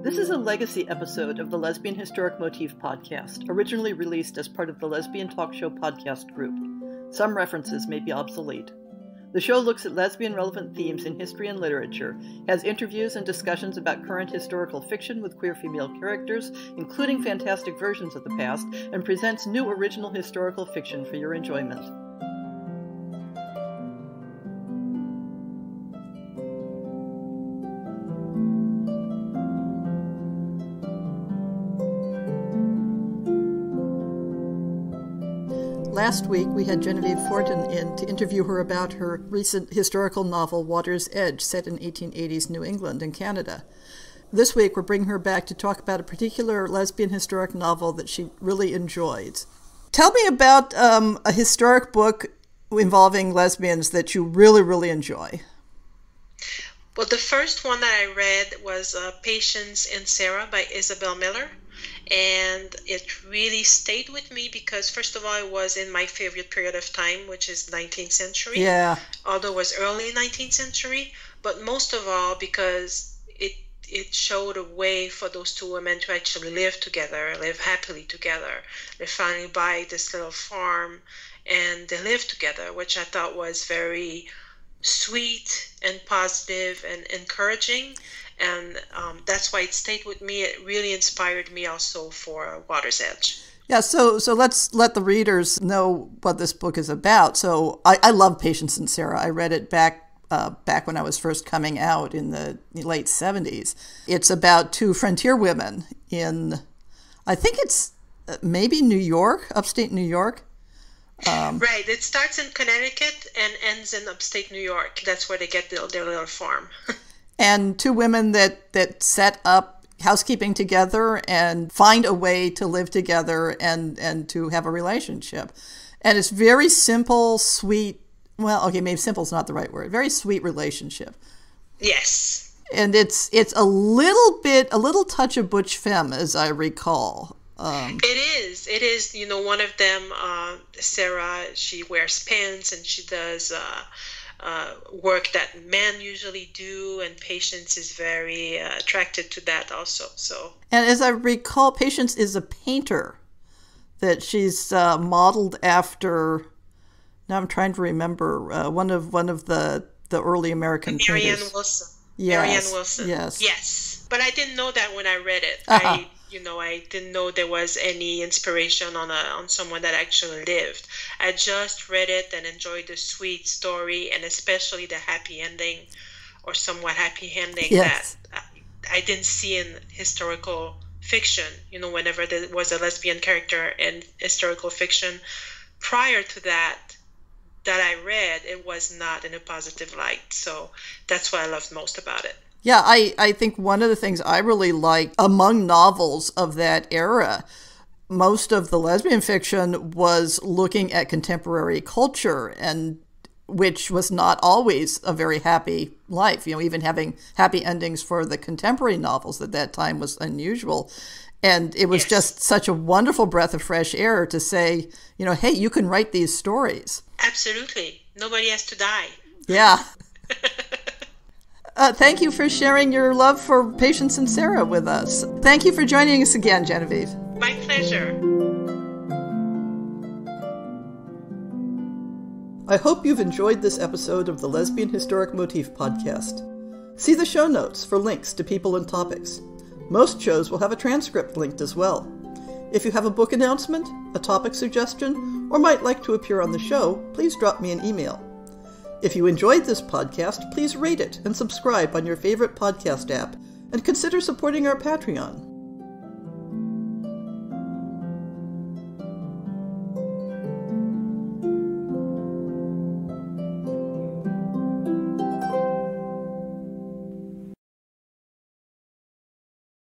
This is a legacy episode of the Lesbian Historic Motif podcast, originally released as part of the Lesbian Talk Show podcast group. Some references may be obsolete. The show looks at lesbian-relevant themes in history and literature, has interviews and discussions about current historical fiction with queer female characters, including fantastic versions of the past, and presents new original historical fiction for your enjoyment. Last week, we had Genevieve Fortin in to interview her about her recent historical novel, Water's Edge, set in 1880s New England and Canada. This week, we're bringing her back to talk about a particular lesbian historic novel that she really enjoys. Tell me about a historic book involving lesbians that you really, really enjoy. Well, the first one that I read was Patience and Sarah by Isabel Miller. And it really stayed with me because, first of all, it was in my favorite period of time, which is 19th century. Yeah. Although it was early 19th century. But most of all, because it showed a way for those two women to actually live together, live happily together. They finally buy this little farm and they live together, which I thought was very sweet and positive and encouraging. And that's why it stayed with me. It really inspired me also for Water's Edge. Yeah, so let's let the readers know what this book is about. So I love Patience and Sarah. I read it back when I was first coming out in the late 70s. It's about two frontier women in, I think it's maybe New York, upstate New York. Right. It starts in Connecticut and ends in upstate New York. That's where they get their little farm. And two women that set up housekeeping together and find a way to live together and to have a relationship. And it's very simple, sweet. Well, okay, maybe simple is not the right word. Very sweet relationship. Yes. And it's a little touch of butch femme, as I recall. It is. You know, one of them, Sarah, she wears pants and she does work that men usually do, and Patience is very attracted to that also. So, and as I recall, Patience is a painter that she's modeled after. Now I'm trying to remember one of the early American Marianne painters. Wilson. Yes. Marianne Wilson. Yes. But I didn't know that when I read it. Uh-huh. I didn't know there was any inspiration on someone that actually lived. I just read it and enjoyed the sweet story, and especially the happy ending, or somewhat happy ending, yes, that I didn't see in historical fiction. You know, whenever there was a lesbian character in historical fiction, prior to that I read, it was not in a positive light. So that's what I loved most about it. Yeah, I think one of the things I really liked among novels of that era, most of the lesbian fiction was looking at contemporary culture, and which was not always a very happy life. You know, even having happy endings for the contemporary novels at that time was unusual. And it was just such a wonderful breath of fresh air to say, you know, hey, you can write these stories. Absolutely. Nobody has to die. Yeah. Thank you for sharing your love for Patience and Sarah with us. Thank you for joining us again, Genevieve. My pleasure. I hope you've enjoyed this episode of the Lesbian Historic Motif podcast. See the show notes for links to people and topics. Most shows will have a transcript linked as well. If you have a book announcement, a topic suggestion, or might like to appear on the show, please drop me an email. If you enjoyed this podcast, please rate it and subscribe on your favorite podcast app, and consider supporting our Patreon.